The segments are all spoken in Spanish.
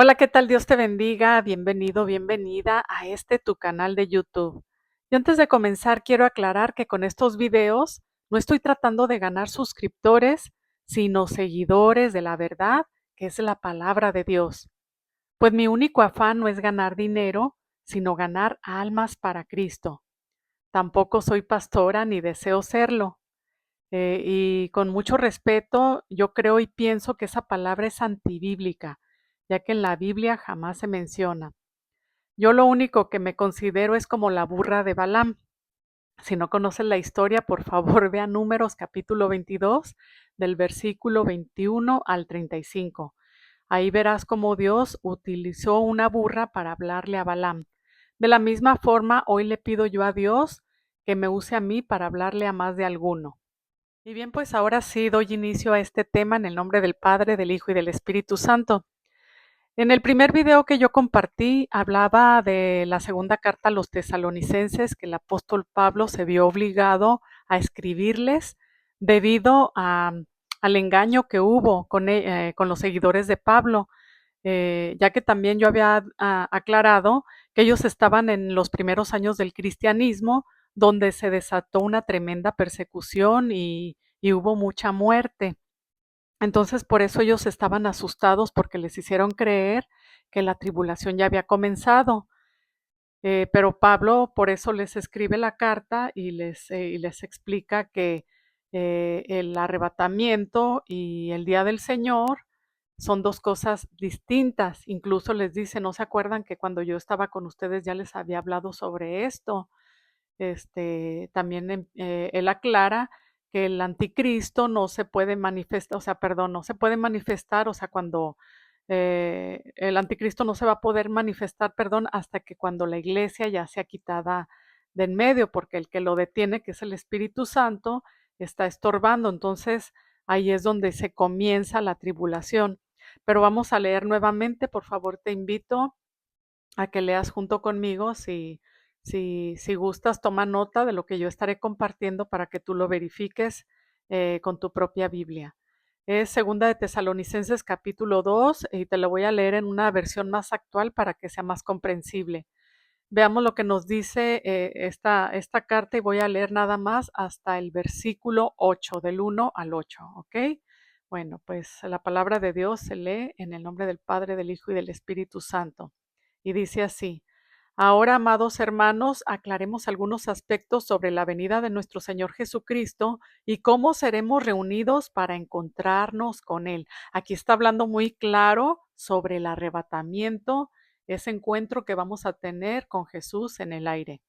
Hola, ¿qué tal? Dios te bendiga. Bienvenido, bienvenida a tu canal de YouTube. Y antes de comenzar, quiero aclarar que con estos videos no estoy tratando de ganar suscriptores, sino seguidores de la verdad, que es la palabra de Dios. Pues mi único afán no es ganar dinero, sino ganar almas para Cristo. Tampoco soy pastora ni deseo serlo. Y con mucho respeto, yo creo y pienso que esa palabra es antibíblica, ya que en la Biblia jamás se menciona. Yo lo único que me considero es como la burra de Balaam. Si no conoces la historia, por favor, vea Números capítulo 22, del versículo 21 al 35. Ahí verás cómo Dios utilizó una burra para hablarle a Balaam. De la misma forma, hoy le pido yo a Dios que me use a mí para hablarle a más de alguno. Y bien, pues ahora sí doy inicio a este tema en el nombre del Padre, del Hijo y del Espíritu Santo. En el primer video que yo compartí hablaba de la segunda carta a los tesalonicenses que el apóstol Pablo se vio obligado a escribirles debido al engaño que hubo con los seguidores de Pablo, ya que también yo había aclarado que ellos estaban en los primeros años del cristianismo, donde se desató una tremenda persecución y hubo mucha muerte. Entonces, por eso ellos estaban asustados porque les hicieron creer que la tribulación ya había comenzado. Pero Pablo por eso les escribe la carta y les explica que el arrebatamiento y el día del Señor son dos cosas distintas. Incluso les dice, ¿no se acuerdan que cuando yo estaba con ustedes ya les había hablado sobre esto? También él aclara que el anticristo no se puede manifestar, o sea, perdón, no se puede manifestar, o sea, cuando el anticristo no se va a poder manifestar, perdón, hasta que cuando la iglesia ya sea quitada de en medio, porque el que lo detiene, que es el Espíritu Santo, está estorbando. Entonces, ahí es donde se comienza la tribulación. Pero vamos a leer nuevamente, por favor, te invito a que leas junto conmigo. Si gustas, toma nota de lo que yo estaré compartiendo para que tú lo verifiques con tu propia Biblia. Es segunda de Tesalonicenses capítulo 2 y te lo voy a leer en una versión más actual para que sea más comprensible. Veamos lo que nos dice esta carta y voy a leer nada más hasta el versículo 8, del 1 al 8, ¿ok? Bueno, pues la palabra de Dios se lee en el nombre del Padre, del Hijo y del Espíritu Santo. Y dice así: Ahora, amados hermanos, aclaremos algunos aspectos sobre la venida de nuestro Señor Jesucristo y cómo seremos reunidos para encontrarnos con Él. Aquí está hablando muy claro sobre el arrebatamiento, ese encuentro que vamos a tener con Jesús en el aire.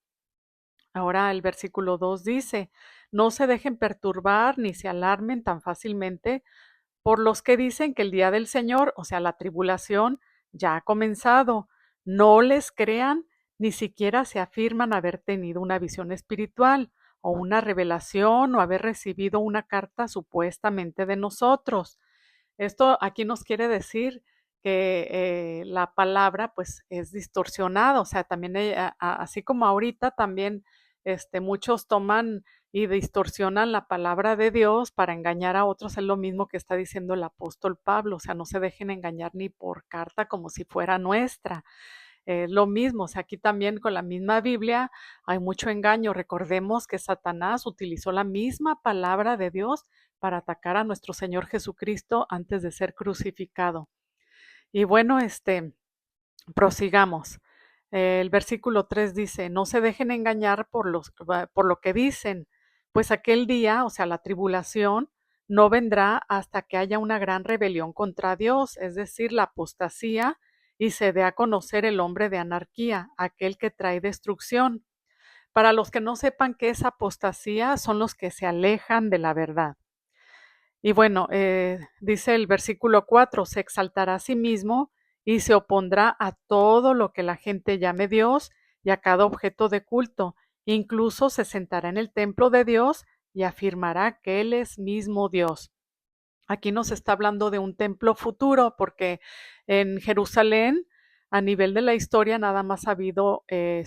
Ahora el versículo 2 dice, no se dejen perturbar ni se alarmen tan fácilmente por los que dicen que el día del Señor, o sea, la tribulación, ya ha comenzado. No les crean, ni siquiera se afirman haber tenido una visión espiritual o una revelación o haber recibido una carta supuestamente de nosotros. Esto aquí nos quiere decir que la palabra pues es distorsionada, o sea, también así como ahorita también muchos toman y distorsionan la palabra de Dios para engañar a otros, es lo mismo que está diciendo el apóstol Pablo, o sea, no se dejen engañar ni por carta como si fuera nuestra. Lo mismo, o sea, aquí también con la misma Biblia hay mucho engaño. Recordemos que Satanás utilizó la misma palabra de Dios para atacar a nuestro Señor Jesucristo antes de ser crucificado. Y bueno, prosigamos. El versículo 3 dice, no se dejen engañar por lo que dicen, pues aquel día, o sea, la tribulación, no vendrá hasta que haya una gran rebelión contra Dios, es decir, la apostasía, y se dé a conocer el hombre de anarquía, aquel que trae destrucción. Para los que no sepan qué es apostasía, son los que se alejan de la verdad. Y bueno, dice el versículo 4, se exaltará a sí mismo y se opondrá a todo lo que la gente llame Dios y a cada objeto de culto. Incluso se sentará en el templo de Dios y afirmará que Él es mismo Dios. Aquí nos está hablando de un templo futuro, porque en Jerusalén, a nivel de la historia, nada más ha habido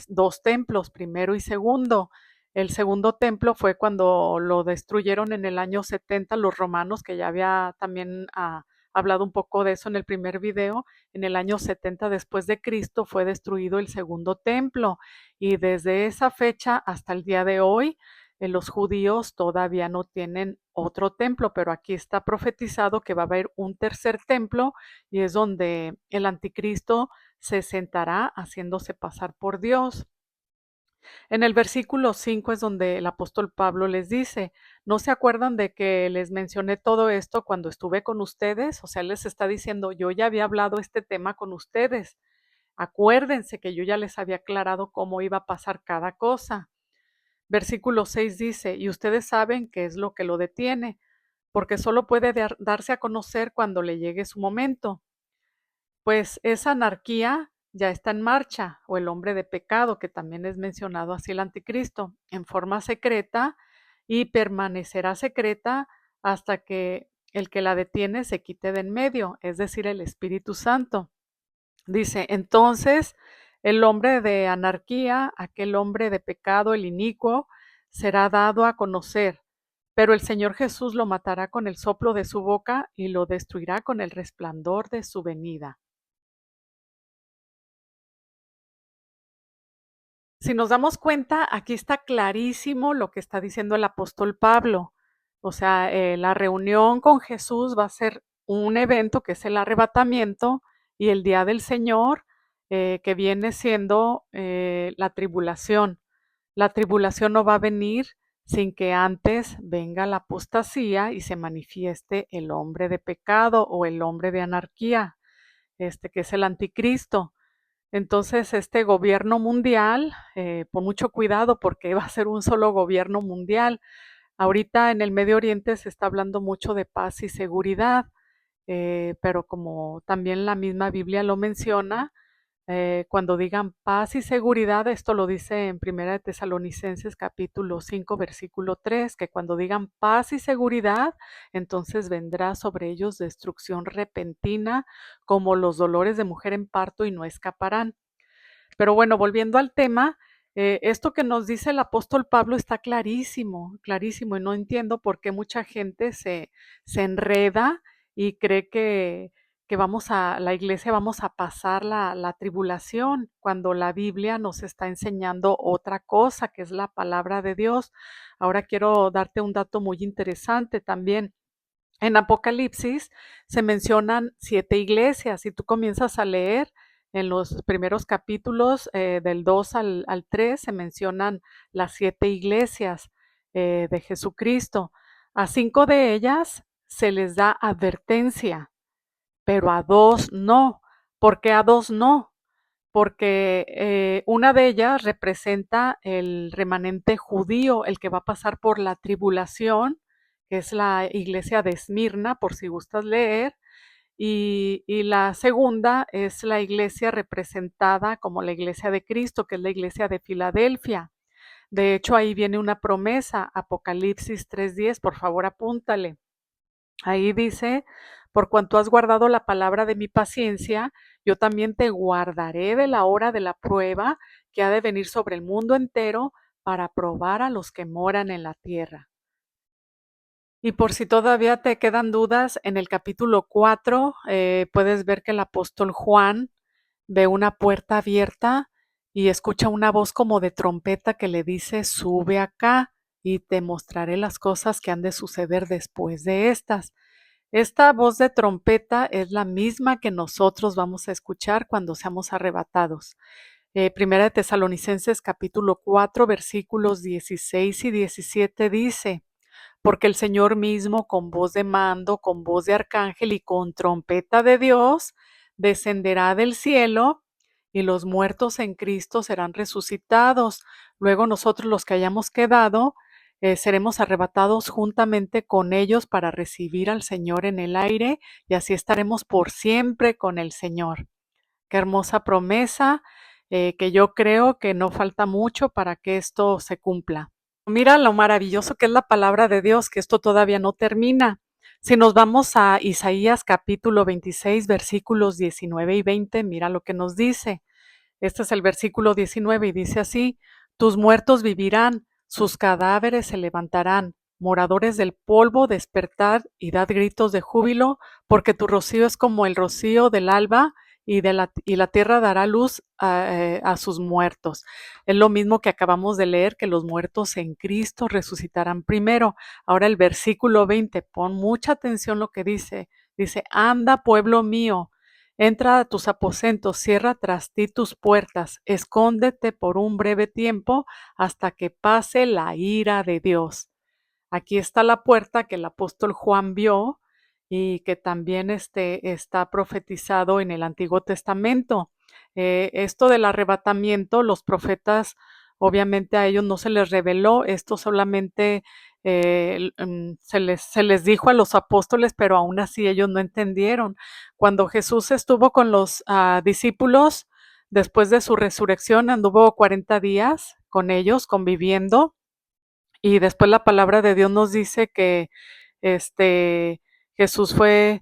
dos templos, primero y segundo. El segundo templo fue cuando lo destruyeron en el año 70 los romanos, que ya había también hablado un poco de eso en el primer video. En el año 70 después de Cristo fue destruido el segundo templo y desde esa fecha hasta el día de hoy los judíos todavía no tienen otro templo, pero aquí está profetizado que va a haber un tercer templo y es donde el anticristo se sentará haciéndose pasar por Dios. En el versículo 5 es donde el apóstol Pablo les dice, ¿no se acuerdan de que les mencioné todo esto cuando estuve con ustedes? O sea, les está diciendo, yo ya había hablado este tema con ustedes. Acuérdense que yo ya les había aclarado cómo iba a pasar cada cosa. Versículo 6 dice, y ustedes saben qué es lo que lo detiene, porque solo puede darse a conocer cuando le llegue su momento. Pues esa anarquía ya está en marcha, o el hombre de pecado, que también es mencionado así el anticristo, en forma secreta y permanecerá secreta hasta que el que la detiene se quite de en medio, es decir, el Espíritu Santo. Dice, entonces el hombre de anarquía, aquel hombre de pecado, el inicuo, será dado a conocer, pero el Señor Jesús lo matará con el soplo de su boca y lo destruirá con el resplandor de su venida. Si nos damos cuenta, aquí está clarísimo lo que está diciendo el apóstol Pablo. O sea, la reunión con Jesús va a ser un evento que es el arrebatamiento y el día del Señor, que viene siendo la tribulación. La tribulación no va a venir sin que antes venga la apostasía y se manifieste el hombre de pecado o el hombre de anarquía, que es el anticristo. Entonces, este gobierno mundial, pon mucho cuidado porque va a ser un solo gobierno mundial. Ahorita en el Medio Oriente se está hablando mucho de paz y seguridad, pero como también la misma Biblia lo menciona, cuando digan paz y seguridad, esto lo dice en Primera de Tesalonicenses capítulo 5 versículo 3, que cuando digan paz y seguridad, entonces vendrá sobre ellos destrucción repentina, como los dolores de mujer en parto y no escaparán. Pero bueno, volviendo al tema, esto que nos dice el apóstol Pablo está clarísimo, clarísimo, y no entiendo por qué mucha gente se enreda y cree que vamos a la iglesia vamos a pasar la tribulación, cuando la Biblia nos está enseñando otra cosa, que es la palabra de Dios. Ahora quiero darte un dato muy interesante también. En Apocalipsis se mencionan 7 iglesias. Si tú comienzas a leer en los primeros capítulos, del 2 al 3, se mencionan las 7 iglesias de Jesucristo. A 5 de ellas se les da advertencia, pero a 2 no. ¿Por qué a 2 no? Porque una de ellas representa el remanente judío, el que va a pasar por la tribulación, que es la iglesia de Esmirna, por si gustas leer, y la segunda es la iglesia representada como la iglesia de Cristo, que es la iglesia de Filadelfia. De hecho, ahí viene una promesa, Apocalipsis 3:10, por favor apúntale. Ahí dice, por cuanto has guardado la palabra de mi paciencia, yo también te guardaré de la hora de la prueba que ha de venir sobre el mundo entero para probar a los que moran en la tierra. Y por si todavía te quedan dudas, en el capítulo 4 puedes ver que el apóstol Juan ve una puerta abierta y escucha una voz como de trompeta que le dice, sube acá y te mostraré las cosas que han de suceder después de estas. Esta voz de trompeta es la misma que nosotros vamos a escuchar cuando seamos arrebatados. Primera de Tesalonicenses capítulo 4 versículos 16 y 17 dice, porque el Señor mismo con voz de mando, con voz de arcángel y con trompeta de Dios descenderá del cielo y los muertos en Cristo serán resucitados. Luego nosotros los que hayamos quedado seremos arrebatados juntamente con ellos para recibir al Señor en el aire y así estaremos por siempre con el Señor. Qué hermosa promesa, que yo creo que no falta mucho para que esto se cumpla. Mira lo maravilloso que es la palabra de Dios, que esto todavía no termina. Si nos vamos a Isaías capítulo 26, versículos 19 y 20, mira lo que nos dice. Este es el versículo 19 y dice así, tus muertos vivirán, sus cadáveres se levantarán, moradores del polvo, despertad y dad gritos de júbilo, porque tu rocío es como el rocío del alba, y la tierra dará luz a sus muertos. Es lo mismo que acabamos de leer, que los muertos en Cristo resucitarán primero. Ahora el versículo 20, pon mucha atención lo que dice. Dice, anda, pueblo mío, entra a tus aposentos, cierra tras ti tus puertas, escóndete por un breve tiempo hasta que pase la ira de Dios. Aquí está la puerta que el apóstol Juan vio y que también está profetizado en el Antiguo Testamento. Esto del arrebatamiento, los profetas, obviamente a ellos no se les reveló, esto solamente se les dijo a los apóstoles, pero aún así ellos no entendieron. Cuando Jesús estuvo con los discípulos, después de su resurrección, anduvo 40 días con ellos, conviviendo, y después la palabra de Dios nos dice que este Jesús fue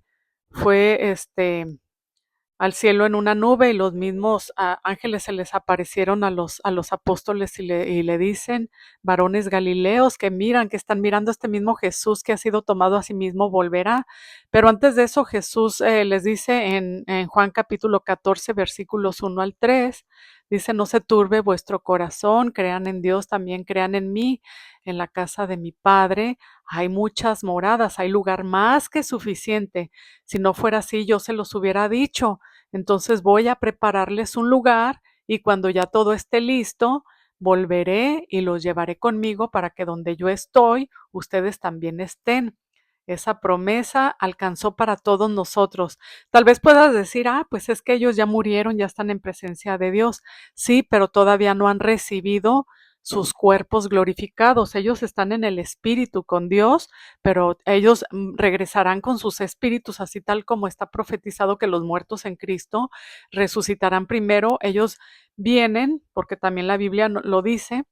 al cielo en una nube, y los mismos ángeles se les aparecieron a los apóstoles y le dicen, varones galileos que miran, que están mirando este mismo Jesús que ha sido tomado a sí mismo, volverá. Pero antes de eso Jesús les dice en Juan capítulo 14, versículos 1 al 3, dice, no se turbe vuestro corazón, crean en Dios, también crean en mí. En la casa de mi Padre hay muchas moradas, hay lugar más que suficiente. Si no fuera así, yo se los hubiera dicho. Entonces voy a prepararles un lugar, y cuando ya todo esté listo, volveré y los llevaré conmigo para que donde yo estoy, ustedes también estén. Esa promesa alcanzó para todos nosotros. Tal vez puedas decir, pues es que ellos ya murieron, ya están en presencia de Dios. Sí, pero todavía no han recibido sus cuerpos glorificados. Ellos están en el espíritu con Dios, pero ellos regresarán con sus espíritus, así tal como está profetizado que los muertos en Cristo resucitarán primero. Ellos vienen, porque también la Biblia lo dice,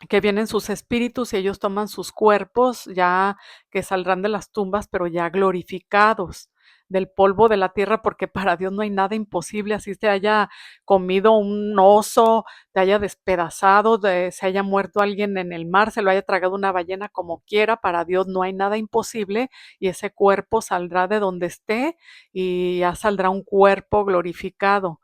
que vienen sus espíritus y ellos toman sus cuerpos, ya que saldrán de las tumbas, pero ya glorificados del polvo de la tierra, porque para Dios no hay nada imposible. Así te haya comido un oso, te haya despedazado, se haya muerto alguien en el mar, se lo haya tragado una ballena, como quiera, para Dios no hay nada imposible, y ese cuerpo saldrá de donde esté y ya saldrá un cuerpo glorificado.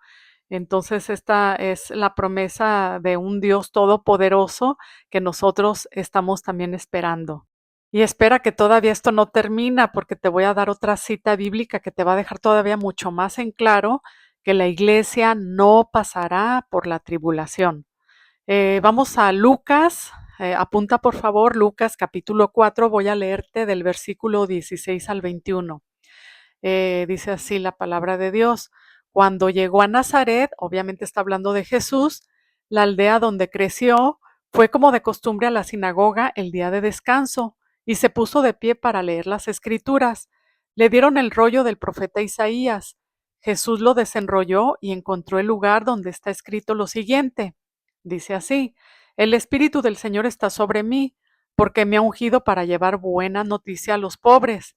Entonces, esta es la promesa de un Dios todopoderoso que nosotros estamos también esperando. Y espera que todavía esto no termina, porque te voy a dar otra cita bíblica que te va a dejar todavía mucho más en claro que la iglesia no pasará por la tribulación. Vamos a Lucas, apunta por favor Lucas capítulo 4, voy a leerte del versículo 16 al 21. Dice así la palabra de Dios. Cuando llegó a Nazaret, obviamente está hablando de Jesús, la aldea donde creció, fue como de costumbre a la sinagoga el día de descanso, y se puso de pie para leer las escrituras. Le dieron el rollo del profeta Isaías. Jesús lo desenrolló y encontró el lugar donde está escrito lo siguiente. Dice así, el Espíritu del Señor está sobre mí, porque me ha ungido para llevar buena noticia a los pobres.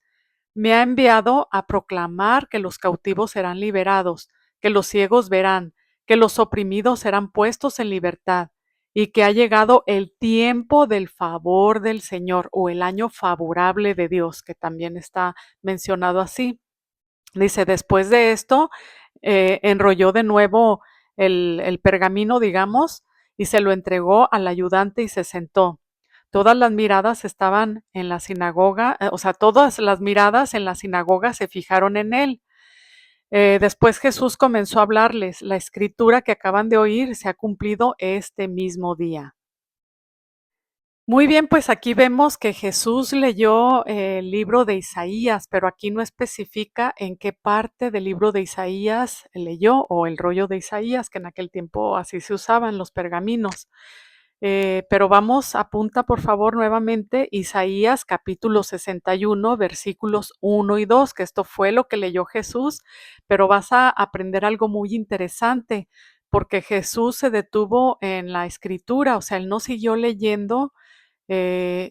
Me ha enviado a proclamar que los cautivos serán liberados, que los ciegos verán, que los oprimidos serán puestos en libertad, y que ha llegado el tiempo del favor del Señor, o el año favorable de Dios, que también está mencionado así. Dice, después de esto, enrolló de nuevo el pergamino, digamos, y se lo entregó al ayudante y se sentó. Todas las miradas estaban en la sinagoga, todas las miradas en la sinagoga se fijaron en él. Después Jesús comenzó a hablarles, la escritura que acaban de oír se ha cumplido este mismo día. Muy bien, pues aquí vemos que Jesús leyó el libro de Isaías, pero aquí no especifica en qué parte del libro de Isaías leyó, o el rollo de Isaías, que en aquel tiempo así se usaban los pergaminos. Pero vamos, apunta por favor nuevamente Isaías capítulo 61, versículos 1 y 2, que esto fue lo que leyó Jesús, pero vas a aprender algo muy interesante, porque Jesús se detuvo en la escritura, o sea, él no siguió leyendo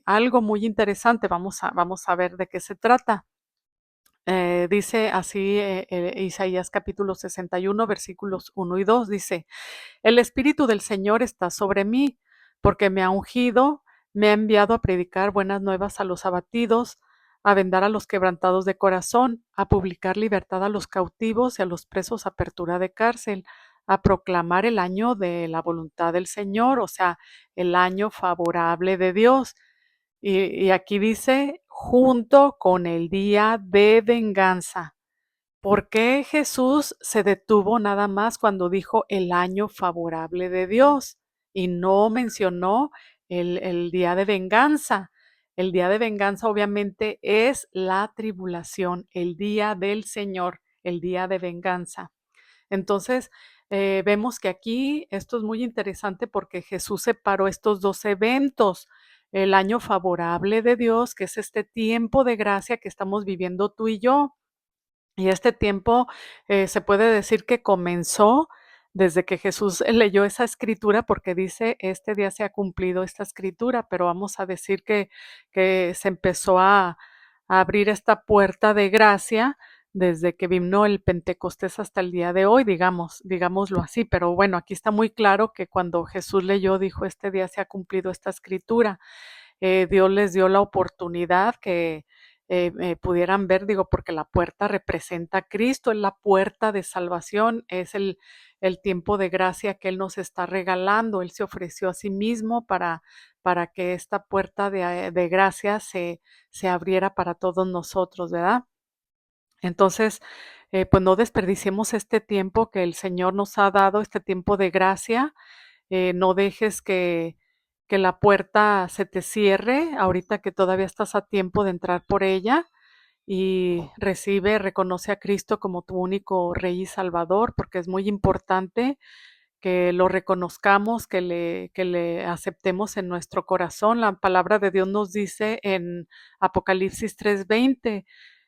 algo muy interesante. Vamos a ver de qué se trata. Dice así Isaías capítulo 61, versículos 1 y 2, dice, el Espíritu del Señor está sobre mí, porque me ha ungido, Me ha enviado a predicar buenas nuevas a los abatidos, a vendar a los quebrantados de corazón, a publicar libertad a los cautivos y a los presos apertura de cárcel, a proclamar el año de la voluntad del Señor, o sea, el año favorable de Dios. Y aquí dice, junto con el día de venganza. ¿Por qué Jesús se detuvo nada más cuando dijo el año favorable de Dios y no mencionó el día de venganza? El día de venganza obviamente es la tribulación, el día del Señor, el día de venganza. Entonces, vemos que aquí esto es muy interesante porque Jesús separó estos dos eventos, el año favorable de Dios, que es este tiempo de gracia que estamos viviendo tú y yo, y este tiempo, se puede decir que comenzó desde que Jesús leyó esa escritura, porque dice: "Este día se ha cumplido esta escritura", pero vamos a decir que se empezó a abrir esta puerta de gracia desde que vino el Pentecostés hasta el día de hoy, digámoslo así. Pero bueno, aquí está muy claro que cuando Jesús leyó, dijo: "Este día se ha cumplido esta escritura". Dios les dio la oportunidad que pudieran ver, digo, porque la puerta representa a Cristo, es la puerta de salvación, es el tiempo de gracia que Él nos está regalando. Él se ofreció a sí mismo para que esta puerta de gracia se abriera para todos nosotros, ¿verdad? Entonces, pues no desperdiciemos este tiempo que el Señor nos ha dado, este tiempo de gracia. No dejes que la puerta se te cierre ahorita que todavía estás a tiempo de entrar por ella, y reconoce a Cristo como tu único Rey y Salvador, porque es muy importante que lo reconozcamos, que le aceptemos en nuestro corazón. La palabra de Dios nos dice en Apocalipsis 3:20: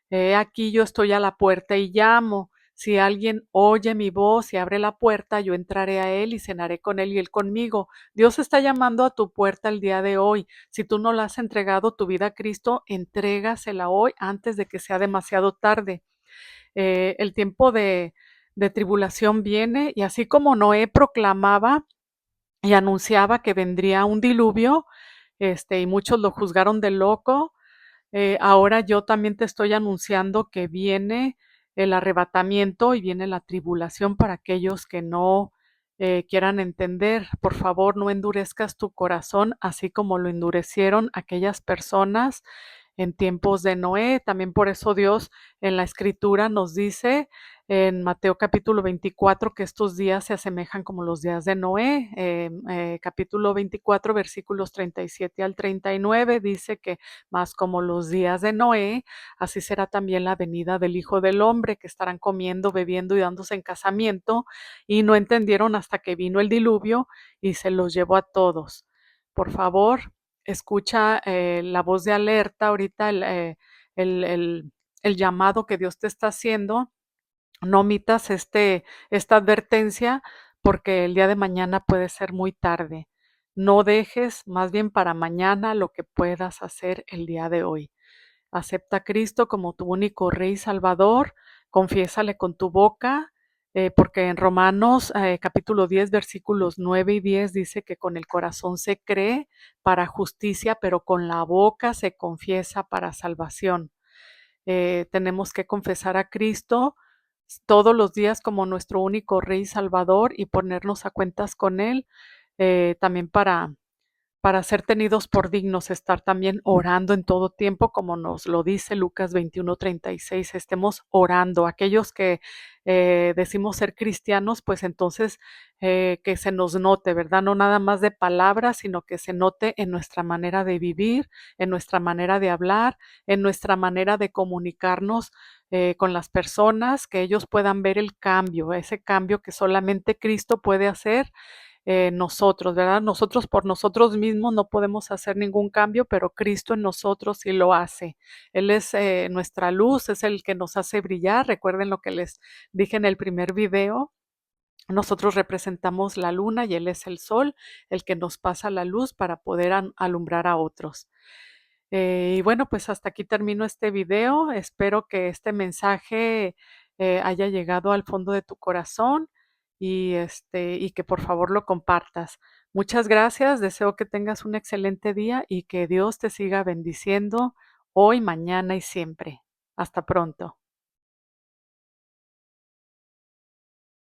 "He aquí yo estoy a la puerta y llamo. Si alguien oye mi voz y abre la puerta, yo entraré a él y cenaré con él y él conmigo". Dios está llamando a tu puerta el día de hoy. Si tú no le has entregado tu vida a Cristo, entrégasela hoy antes de que sea demasiado tarde. El tiempo de tribulación viene, y así como Noé proclamaba y anunciaba que vendría un diluvio, y muchos lo juzgaron de loco. Ahora yo también te estoy anunciando que viene el arrebatamiento y viene la tribulación para aquellos que no quieran entender. Por favor, no endurezcas tu corazón, así como lo endurecieron aquellas personas en tiempos de Noé. También por eso Dios en la escritura nos dice en Mateo capítulo 24 que estos días se asemejan como los días de Noé. Capítulo 24, versículos 37 al 39 dice que mas como los días de Noé, así será también la venida del Hijo del Hombre, que estarán comiendo, bebiendo y dándose en casamiento, y no entendieron hasta que vino el diluvio y se los llevó a todos. Por favor, escucha la voz de alerta ahorita, el, el- el llamado que Dios te está haciendo. No omitas esta advertencia, porque el día de mañana puede ser muy tarde. No dejes más bien para mañana lo que puedas hacer el día de hoy. Acepta a Cristo como tu único Rey y Salvador, confiésale con tu boca, porque en Romanos capítulo 10 versículos 9 y 10 dice que con el corazón se cree para justicia, pero con la boca se confiesa para salvación. Tenemos que confesar a Cristo todos los días como nuestro único Rey y Salvador, y ponernos a cuentas con Él, también para ser tenidos por dignos, estar también orando en todo tiempo, como nos lo dice Lucas 21:36, estemos orando. Aquellos que decimos ser cristianos, pues entonces que se nos note, ¿verdad? No nada más de palabras, sino que se note en nuestra manera de vivir, en nuestra manera de hablar, en nuestra manera de comunicarnos con las personas, que ellos puedan ver el cambio, ese cambio que solamente Cristo puede hacer nosotros, ¿verdad? Nosotros por nosotros mismos no podemos hacer ningún cambio, pero Cristo en nosotros sí lo hace. Él es nuestra luz, es el que nos hace brillar. Recuerden lo que les dije en el primer video. Nosotros representamos la luna y Él es el sol, el que nos pasa la luz para poder alumbrar a otros. Y bueno, pues hasta aquí termino este video. Espero que este mensaje haya llegado al fondo de tu corazón, y que por favor lo compartas. Muchas gracias, deseo que tengas un excelente día y que Dios te siga bendiciendo hoy, mañana y siempre. Hasta pronto.